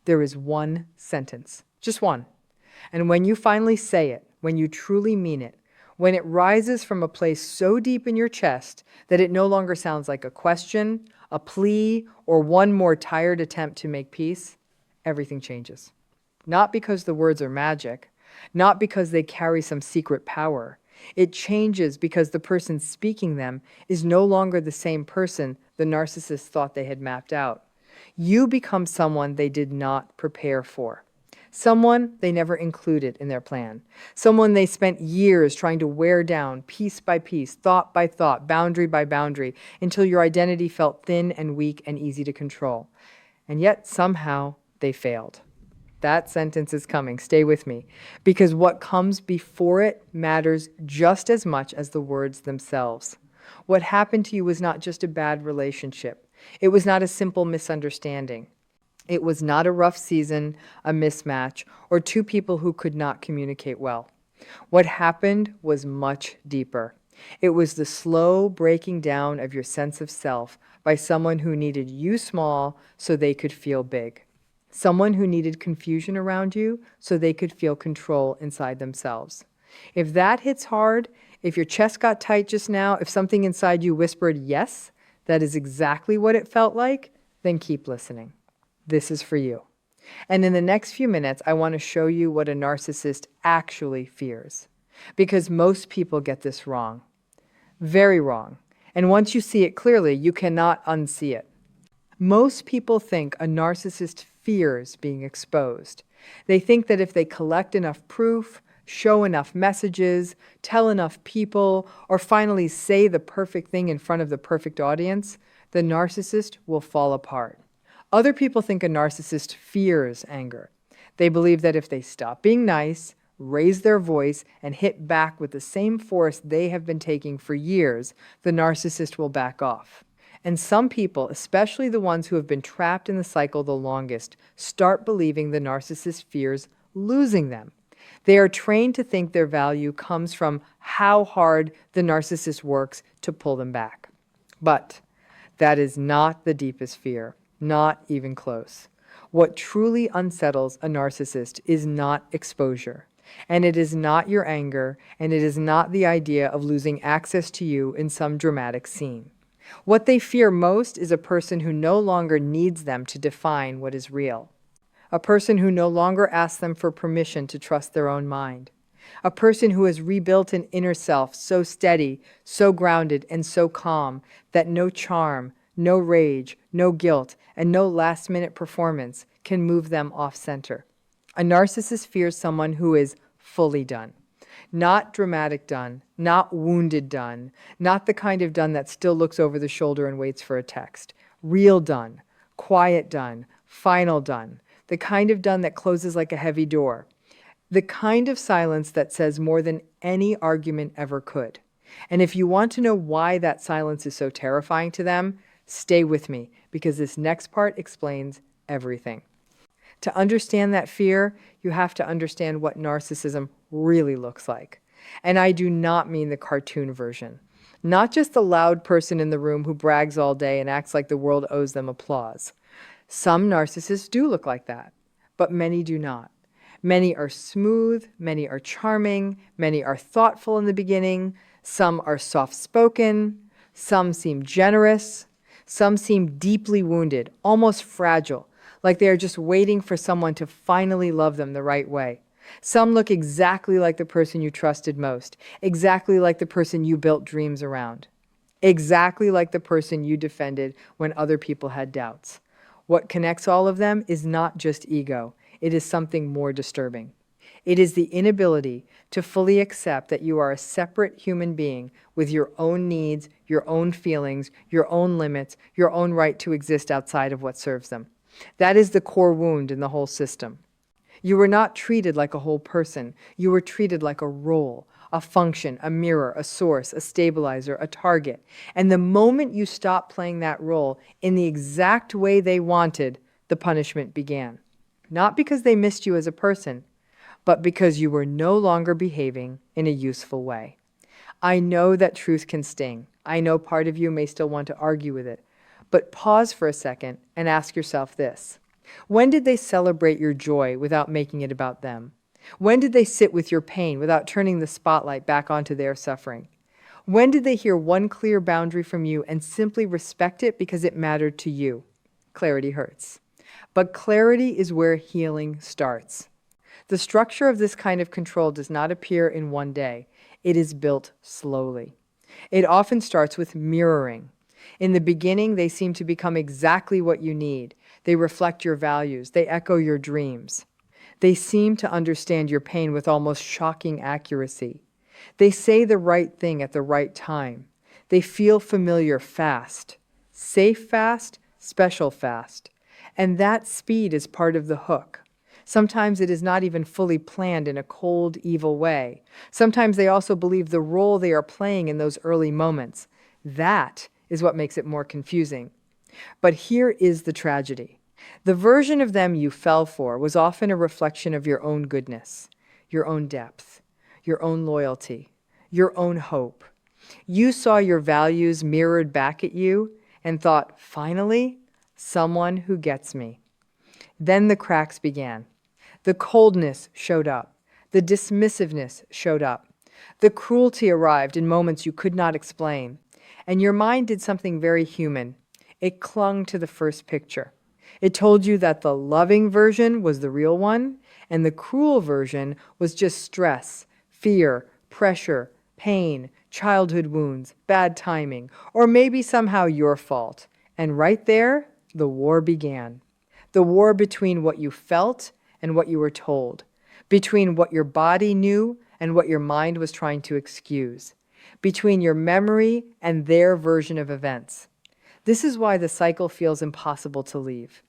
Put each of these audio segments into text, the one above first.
There is one sentence, just one. And when you finally say it, when you truly mean it, when it rises from a place so deep in your chest that it no longer sounds like a question, a plea, or one more tired attempt to make peace, everything changes. Not because the words are magic, not because they carry some secret power. It changes because the person speaking them is no longer the same person the narcissist thought they had mapped out. You become someone they did not prepare for. Someone they never included in their plan. Someone they spent years trying to wear down piece by piece, thought by thought, boundary by boundary, until your identity felt thin and weak and easy to control. And yet somehow they failed. That sentence is coming. Stay with me. Because what comes before it matters just as much as the words themselves. What happened to you was not just a bad relationship. It was not a simple misunderstanding. It was not a rough season, a mismatch, or two people who could not communicate well. What happened was much deeper. It was the slow breaking down of your sense of self by someone who needed you small so they could feel big. Someone who needed confusion around you so they could feel control inside themselves. If that hits hard, if your chest got tight just now, if something inside you whispered, yes, that is exactly what it felt like, then keep listening. This is for you. And in the next few minutes, I want to show you what a narcissist actually fears. Because most people get this wrong. Very wrong. And once you see it clearly, you cannot unsee it. Most people think a narcissist fears being exposed. They think that if they collect enough proof, show enough messages, tell enough people, or finally say the perfect thing in front of the perfect audience, the narcissist will fall apart. Other people think a narcissist fears anger. They believe that if they stop being nice, raise their voice, and hit back with the same force they have been taking for years, the narcissist will back off. And some people, especially the ones who have been trapped in the cycle the longest, start believing the narcissist fears losing them. They are trained to think their value comes from how hard the narcissist works to pull them back. But that is not the deepest fear. Not even close. What truly unsettles a narcissist is not exposure, and it is not your anger, and it is not the idea of losing access to you in some dramatic scene. What they fear most is a person who no longer needs them to define what is real, a person who no longer asks them for permission to trust their own mind, a person who has rebuilt an inner self so steady, so grounded, and so calm that no charm, no rage, no guilt, and no last-minute performance can move them off-center. A narcissist fears someone who is fully done. Not dramatic done, not wounded done, not the kind of done that still looks over the shoulder and waits for a text. Real done, quiet done, final done, the kind of done that closes like a heavy door. The kind of silence that says more than any argument ever could. And if you want to know why that silence is so terrifying to them, stay with me, because this next part explains everything. To understand that fear, you have to understand what narcissism really looks like. And I do not mean the cartoon version. Not just the loud person in the room who brags all day and acts like the world owes them applause. Some narcissists do look like that, but many do not. Many are smooth, many are charming, many are thoughtful in the beginning, some are soft-spoken, some seem generous, some seem deeply wounded, almost fragile, like they are just waiting for someone to finally love them the right way. Some look exactly like the person you trusted most, exactly like the person you built dreams around, exactly like the person you defended when other people had doubts. What connects all of them is not just ego, it is something more disturbing. It is the inability to fully accept that you are a separate human being with your own needs, your own feelings, your own limits, your own right to exist outside of what serves them. That is the core wound in the whole system. You were not treated like a whole person. You were treated like a role, a function, a mirror, a source, a stabilizer, a target. And the moment you stopped playing that role in the exact way they wanted, the punishment began. Not because they missed you as a person, but because you were no longer behaving in a useful way. I know that truth can sting. I know part of you may still want to argue with it. But pause for a second and ask yourself this. When did they celebrate your joy without making it about them? When did they sit with your pain without turning the spotlight back onto their suffering? When did they hear one clear boundary from you and simply respect it because it mattered to you? Clarity hurts. But clarity is where healing starts. The structure of this kind of control does not appear in one day. It is built slowly. It often starts with mirroring. In the beginning, they seem to become exactly what you need. They reflect your values. They echo your dreams. They seem to understand your pain with almost shocking accuracy. They say the right thing at the right time. They feel familiar fast. Safe fast, special fast. And that speed is part of the hook. Sometimes it is not even fully planned in a cold, evil way. Sometimes they also believe the role they are playing in those early moments. That is what makes it more confusing. But here is the tragedy. The version of them you fell for was often a reflection of your own goodness, your own depth, your own loyalty, your own hope. You saw your values mirrored back at you and thought, finally, someone who gets me. Then the cracks began. The coldness showed up. The dismissiveness showed up. The cruelty arrived in moments you could not explain. And your mind did something very human. It clung to the first picture. It told you that the loving version was the real one, and the cruel version was just stress, fear, pressure, pain, childhood wounds, bad timing, or maybe somehow your fault. And right there, the war began. The war between what you felt and what you were told, between what your body knew and what your mind was trying to excuse, between your memory and their version of events. This is why the cycle feels impossible to leave.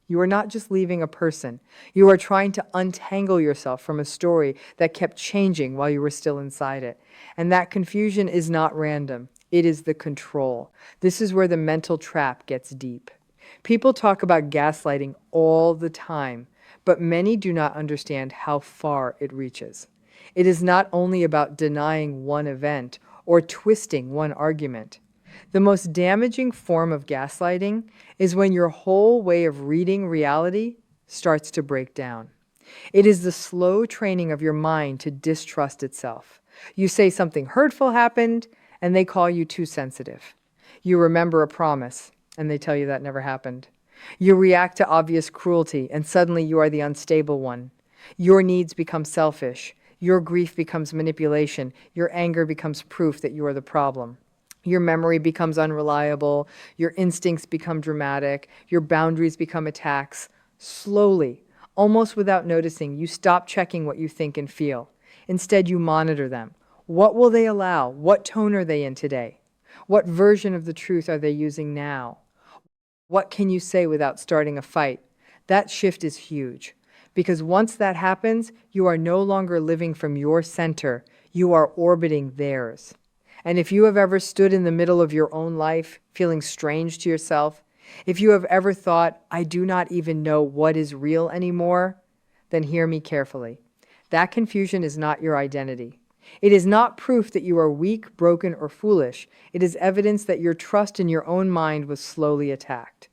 You are not just leaving a person. You are trying to untangle yourself from a story that kept changing while you were still inside it. And that confusion is not random. It is the control. This is where the mental trap gets deep. People talk about gaslighting all the time, but many do not understand how far it reaches. It is not only about denying one event or twisting one argument. The most damaging form of gaslighting is when your whole way of reading reality starts to break down. It is the slow training of your mind to distrust itself. You say something hurtful happened, and they call you too sensitive. You remember a promise, and they tell you that never happened. You react to obvious cruelty, and suddenly you are the unstable one. Your needs become selfish. Your grief becomes manipulation. Your anger becomes proof that you are the problem. Your memory becomes unreliable. Your instincts become dramatic. Your boundaries become attacks. Slowly, almost without noticing, you stop checking what you think and feel. Instead, you monitor them. What will they allow? What tone are they in today? What version of the truth are they using now? What can you say without starting a fight? That shift is huge. Because once that happens, you are no longer living from your center. You are orbiting theirs. And if you have ever stood in the middle of your own life, feeling strange to yourself, if you have ever thought, I do not even know what is real anymore, then hear me carefully. That confusion is not your identity. It is not proof that you are weak, broken, or foolish. It is evidence that your trust in your own mind was slowly attacked.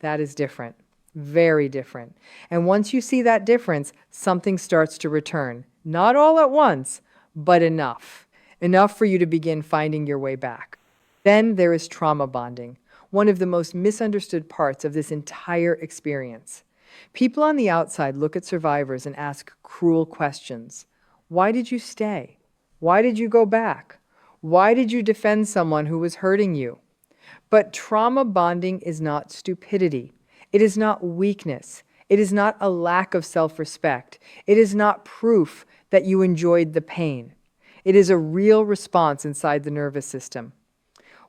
That is different, very different. And once you see that difference, something starts to return. Not all at once, but enough. Enough for you to begin finding your way back. Then there is trauma bonding, one of the most misunderstood parts of this entire experience. People on the outside look at survivors and ask cruel questions. Why did you stay? Why did you go back? Why did you defend someone who was hurting you? But trauma bonding is not stupidity. It is not weakness. It is not a lack of self-respect. It is not proof that you enjoyed the pain. It is a real response inside the nervous system.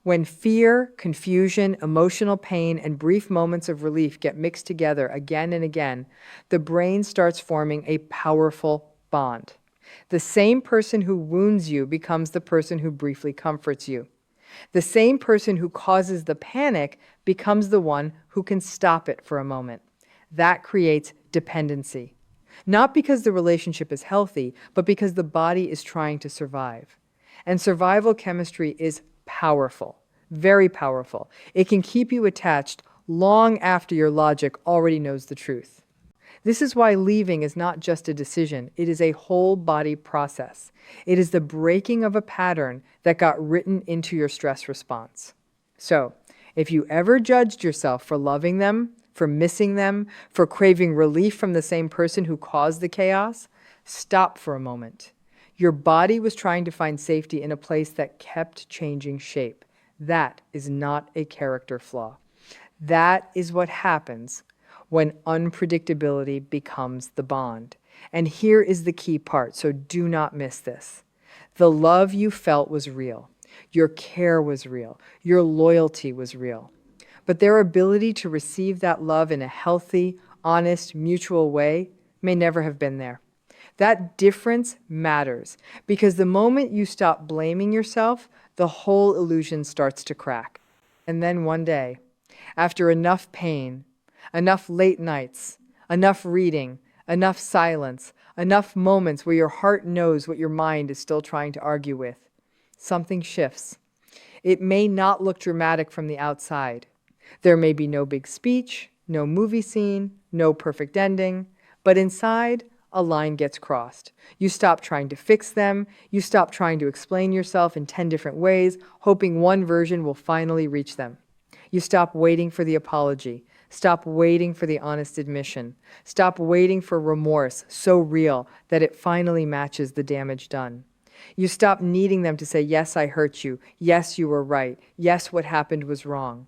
When fear, confusion, emotional pain, and brief moments of relief get mixed together again and again, the brain starts forming a powerful bond. The same person who wounds you becomes the person who briefly comforts you. The same person who causes the panic becomes the one who can stop it for a moment. That creates dependency. Not because the relationship is healthy, but because the body is trying to survive. And survival chemistry is powerful, very powerful. It can keep you attached long after your logic already knows the truth. This is why leaving is not just a decision, it is a whole body process. It is the breaking of a pattern that got written into your stress response. So, if you ever judged yourself for loving them, for missing them, for craving relief from the same person who caused the chaos, stop for a moment. Your body was trying to find safety in a place that kept changing shape. That is not a character flaw. That is what happens when unpredictability becomes the bond. And here is the key part, so do not miss this. The love you felt was real. Your care was real. Your loyalty was real. But their ability to receive that love in a healthy, honest, mutual way may never have been there. That difference matters because the moment you stop blaming yourself, the whole illusion starts to crack. And then one day, after enough pain, enough late nights, enough reading, enough silence, enough moments where your heart knows what your mind is still trying to argue with, something shifts. It may not look dramatic from the outside. There may be no big speech, no movie scene, no perfect ending, but inside, a line gets crossed. You stop trying to fix them. You stop trying to explain yourself in 10 different ways, hoping one version will finally reach them. You stop waiting for the apology. Stop waiting for the honest admission. Stop waiting for remorse so real that it finally matches the damage done. You stop needing them to say, yes, I hurt you. Yes, you were right. Yes, what happened was wrong.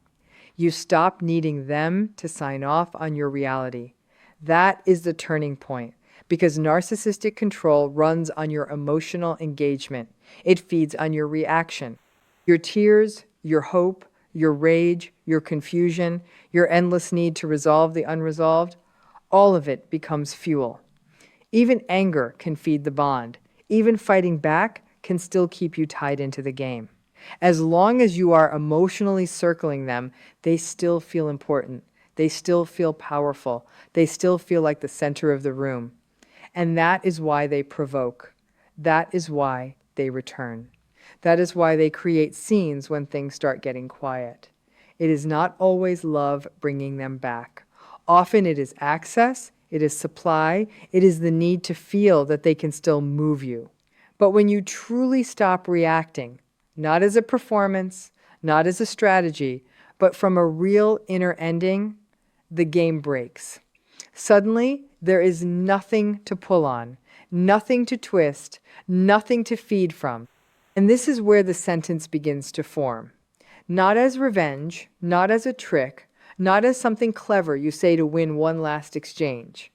You stop needing them to sign off on your reality. That is the turning point. Because narcissistic control runs on your emotional engagement. It feeds on your reaction. Your tears, your hope, your rage, your confusion, your endless need to resolve the unresolved, all of it becomes fuel. Even anger can feed the bond. Even fighting back can still keep you tied into the game. As long as you are emotionally circling them, they still feel important. They still feel powerful. They still feel like the center of the room. And that is why they provoke. That is why they return. That is why they create scenes when things start getting quiet. It is not always love bringing them back. Often it is access, it is supply, it is the need to feel that they can still move you. But when you truly stop reacting, not as a performance, not as a strategy, but from a real inner ending, the game breaks. Suddenly, there is nothing to pull on, nothing to twist, nothing to feed from. And this is where the sentence begins to form. Not as revenge, not as a trick, not as something clever you say to win one last exchange.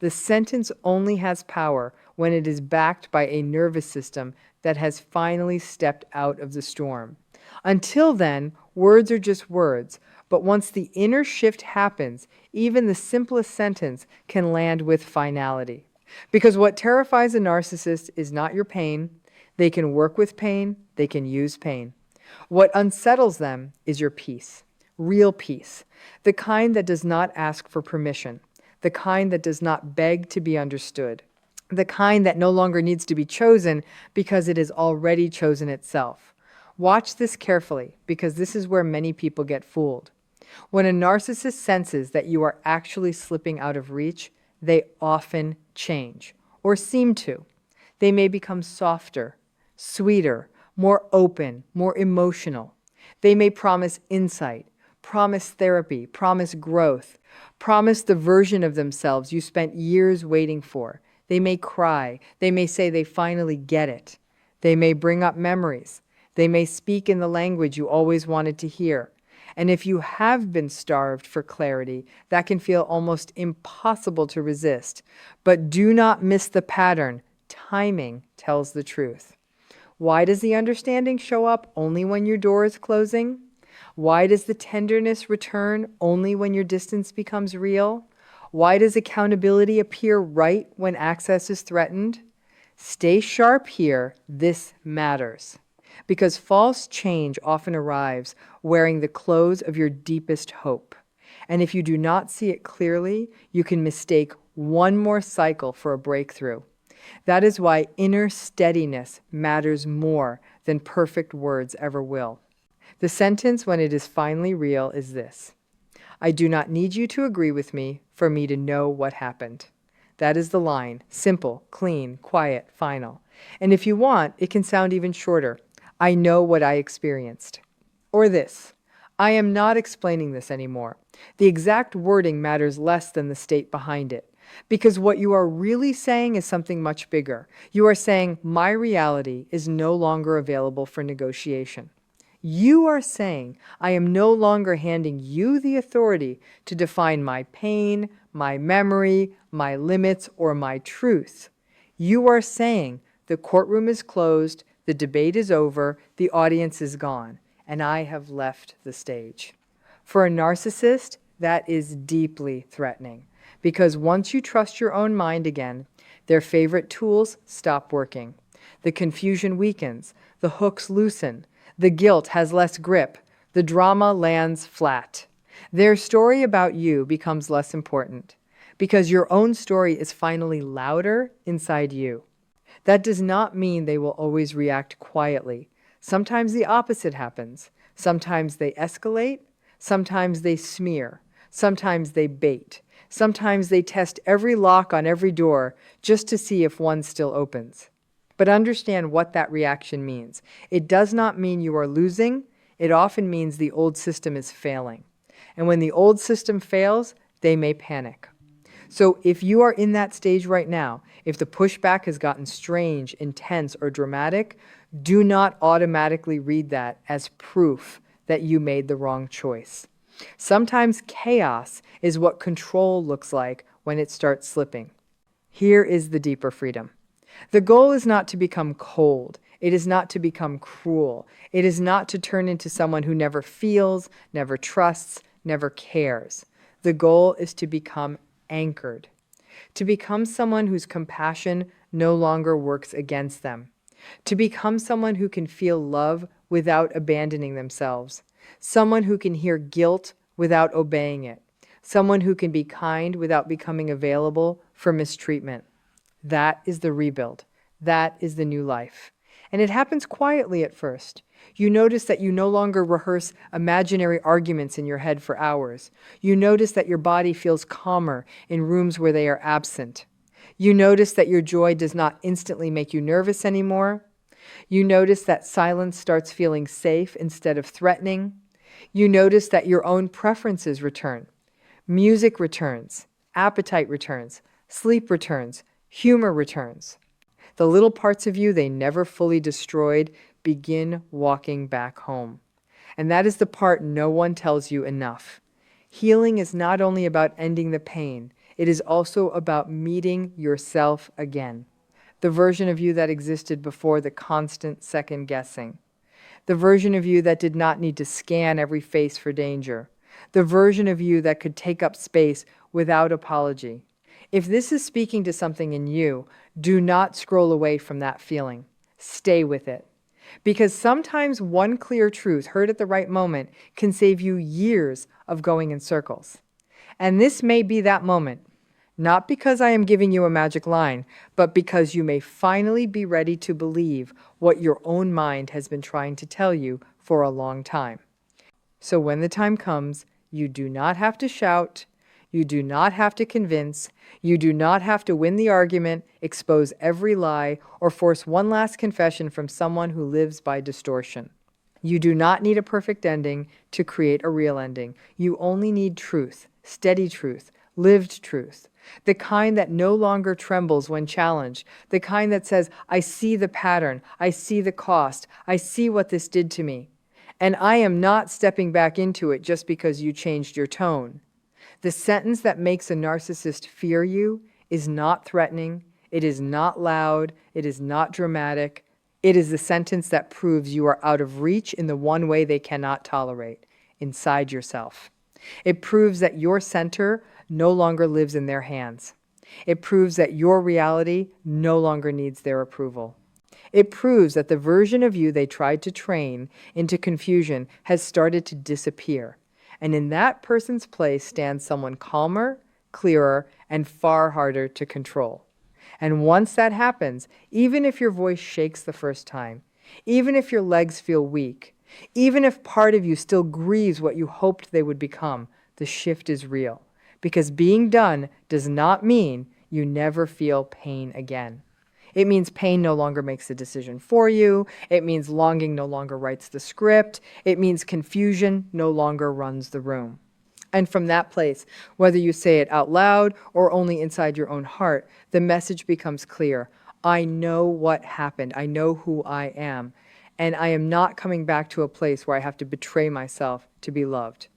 The sentence only has power when it is backed by a nervous system that has finally stepped out of the storm. Until then, words are just words, but once the inner shift happens, even the simplest sentence can land with finality. Because what terrifies a narcissist is not your pain. They can work with pain. They can use pain. What unsettles them is your peace, real peace, the kind that does not ask for permission, the kind that does not beg to be understood, the kind that no longer needs to be chosen because it is already chosen itself. Watch this carefully, because this is where many people get fooled. When a narcissist senses that you are actually slipping out of reach, they often change, or seem to. They may become softer, sweeter, more open, more emotional. They may promise insight, promise therapy, promise growth, promise the version of themselves you spent years waiting for. They may cry. They may say they finally get it. They may bring up memories. They may speak in the language you always wanted to hear. And if you have been starved for clarity, that can feel almost impossible to resist. But do not miss the pattern. Timing tells the truth. Why does the understanding show up only when your door is closing? Why does the tenderness return only when your distance becomes real? Why does accountability appear right when access is threatened? Stay sharp here. This matters. Because false change often arrives wearing the clothes of your deepest hope. And if you do not see it clearly, you can mistake one more cycle for a breakthrough. That is why inner steadiness matters more than perfect words ever will. The sentence, when it is finally real, is this: I do not need you to agree with me for me to know what happened. That is the line. Simple, clean, quiet, final. And if you want, it can sound even shorter. I know what I experienced. Or this. I am not explaining this anymore. The exact wording matters less than the state behind it. Because what you are really saying is something much bigger. You are saying, my reality is no longer available for negotiation. You are saying, I am no longer handing you the authority to define my pain, my memory, my limits, or my truth. You are saying, the courtroom is closed, the debate is over, the audience is gone, and I have left the stage. For a narcissist, that is deeply threatening, because once you trust your own mind again, their favorite tools stop working. The confusion weakens, the hooks loosen, the guilt has less grip, the drama lands flat. Their story about you becomes less important, because your own story is finally louder inside you. That does not mean they will always react quietly. Sometimes the opposite happens. Sometimes they escalate. Sometimes they smear. Sometimes they bait. Sometimes they test every lock on every door just to see if one still opens. But understand what that reaction means. It does not mean you are losing. It often means the old system is failing. And when the old system fails, they may panic. So if you are in that stage right now, if the pushback has gotten strange, intense, or dramatic, do not automatically read that as proof that you made the wrong choice. Sometimes chaos is what control looks like when it starts slipping. Here is the deeper freedom. The goal is not to become cold. It is not to become cruel. It is not to turn into someone who never feels, never trusts, never cares. The goal is to become anchored, to become someone whose compassion no longer works against them, to become someone who can feel love without abandoning themselves, someone who can hear guilt without obeying it, someone who can be kind without becoming available for mistreatment. That is the rebuild. That is the new life. And it happens quietly at first. You notice that you no longer rehearse imaginary arguments in your head for hours. You notice that your body feels calmer in rooms where they are absent. You notice that your joy does not instantly make you nervous anymore. You notice that silence starts feeling safe instead of threatening. You notice that your own preferences return. Music returns. Appetite returns. Sleep returns. Humor returns. The little parts of you they never fully destroyed begin walking back home. And that is the part no one tells you enough. Healing is not only about ending the pain, it is also about meeting yourself again. The version of you that existed before the constant second guessing. The version of you that did not need to scan every face for danger. The version of you that could take up space without apology. If this is speaking to something in you, do not scroll away from that feeling. Stay with it. Because sometimes one clear truth heard at the right moment can save you years of going in circles. And this may be that moment, not because I am giving you a magic line, but because you may finally be ready to believe what your own mind has been trying to tell you for a long time. So when the time comes, you do not have to shout. You do not have to convince. You do not have to win the argument, expose every lie, or force one last confession from someone who lives by distortion. You do not need a perfect ending to create a real ending. You only need truth, steady truth, lived truth, the kind that no longer trembles when challenged, the kind that says, I see the pattern, I see the cost, I see what this did to me, and I am not stepping back into it just because you changed your tone. The sentence that makes a narcissist fear you is not threatening, it is not loud, it is not dramatic. It is the sentence that proves you are out of reach in the one way they cannot tolerate, inside yourself. It proves that your center no longer lives in their hands. It proves that your reality no longer needs their approval. It proves that the version of you they tried to train into confusion has started to disappear. And in that person's place stands someone calmer, clearer, and far harder to control. And once that happens, even if your voice shakes the first time, even if your legs feel weak, even if part of you still grieves what you hoped they would become, the shift is real. Because being done does not mean you never feel pain again. It means pain no longer makes the decision for you. It means longing no longer writes the script. It means confusion no longer runs the room. And from that place, whether you say it out loud or only inside your own heart, the message becomes clear. I know what happened. I know who I am. And I am not coming back to a place where I have to betray myself to be loved.